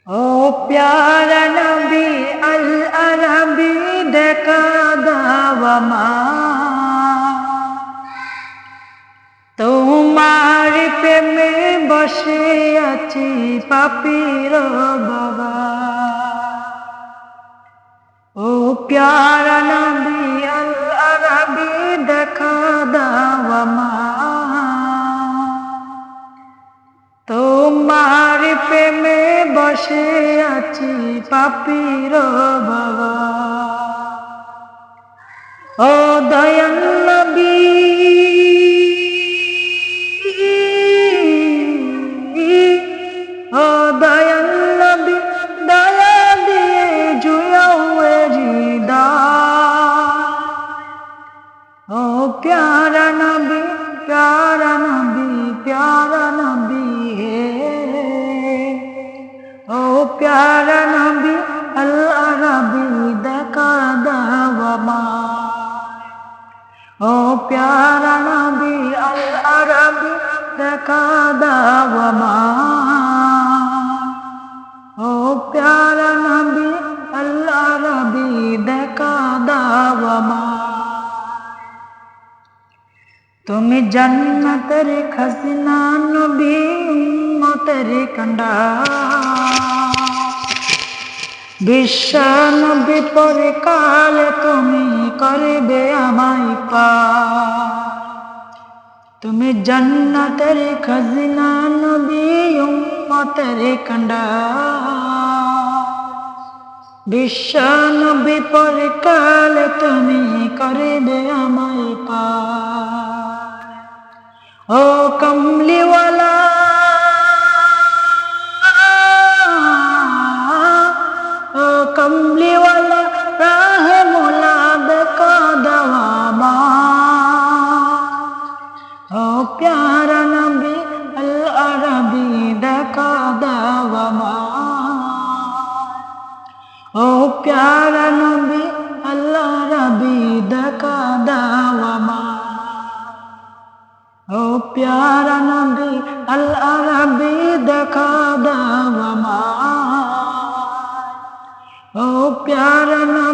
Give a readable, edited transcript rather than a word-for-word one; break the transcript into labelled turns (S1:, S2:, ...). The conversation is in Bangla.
S1: ও প্যারা নবী আল আরবি দেখা দাও আমায়, তোমার প্রেমে বসে আছি পাপীর বাবা। ও প্যারা নবী আল আরবি দেখা দাও আমায়, তোমার প্রেমে বসে আছি পাপীর বাবা। ও দয়াল নবী ও দয়াল নবী দয়া দিয়ে জুয়াও হৃদয়। ও প্যারা নবী প্যারা নবী প্যারা নবী হে, ও প্যারা নবী আল আরবি দেখা দাও আমায়, ও প্যারা নবী আল আরবি দেখা দাও আমায়, ও প্যারা নবী আল আরবি দেখা দাও আমায়। তুমি জান্নাতের খাজনা নবী উম্মতের কান্ডার, বিশ্ব নবী পরে কালে তুমি করবে আমায় পার। তুমি জান্নাতের খাজনা নবী উম্মতের কান্ডার, বিশ্ব নবী পরে কালে তুমি করবে আমায় পার। ও কমলিওয়ালা ও কমলিওয়ালা রাহে মুলাদ কা দাওয়ামা, ও প্যারা নবী আল আরবি দেখা দাও আমায়, ও প্যারা নবী আল আরবি দেখা দাও আমায়, ও প্যারা নবী আল আরবি দেখা দাও আমায়, ও প্যারা নবী